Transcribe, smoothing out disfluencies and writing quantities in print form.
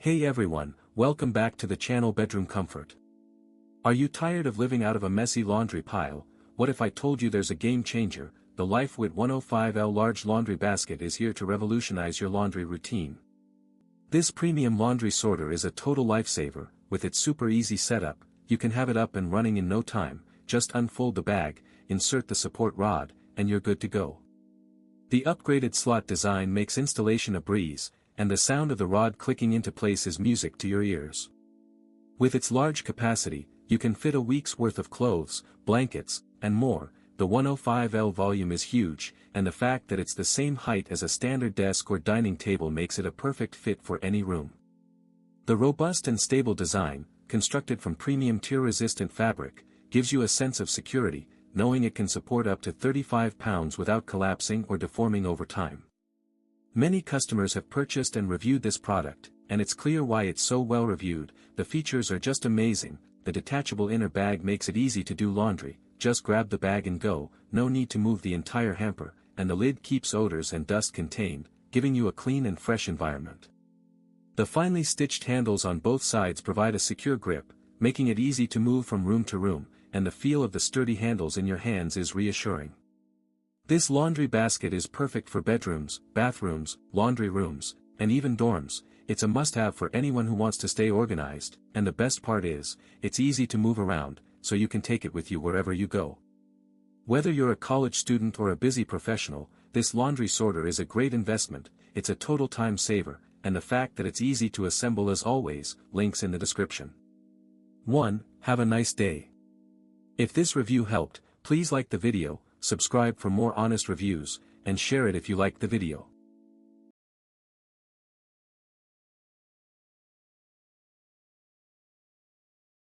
Hey everyone, welcome back to the channel Bedroom Comfort. Are you tired of living out of a messy laundry pile? What if I told you there's a game changer? The Lifewit 105L large laundry basket is here to revolutionize your laundry routine. This premium laundry sorter is a total lifesaver. With its super easy setup, you can have it up and running in no time. Just unfold the bag, insert the support rod, and you're good to go. The upgraded slot design makes installation a breeze, and the sound of the rod clicking into place is music to your ears. With its large capacity, you can fit a week's worth of clothes, blankets, and more. The 105L volume is huge, and the fact that it's the same height as a standard desk or dining table makes it a perfect fit for any room. The robust and stable design, constructed from premium tear-resistant fabric, gives you a sense of security, knowing it can support up to 35 pounds without collapsing or deforming over time. Many customers have purchased and reviewed this product, and it's clear why it's so well reviewed. The features are just amazing. The detachable inner bag makes it easy to do laundry, just grab the bag and go, no need to move the entire hamper, and the lid keeps odors and dust contained, giving you a clean and fresh environment. The finely stitched handles on both sides provide a secure grip, making it easy to move from room to room, and the feel of the sturdy handles in your hands is reassuring. This laundry basket is perfect for bedrooms, bathrooms, laundry rooms, and even dorms. It's a must-have for anyone who wants to stay organized, and the best part is, it's easy to move around, so you can take it with you wherever you go. Whether you're a college student or a busy professional, this laundry sorter is a great investment. It's a total time saver, and the fact that it's easy to assemble as always, links in the description. 1. Have a nice day. If this review helped, please like the video, subscribe for more honest reviews, and share it if you liked the video.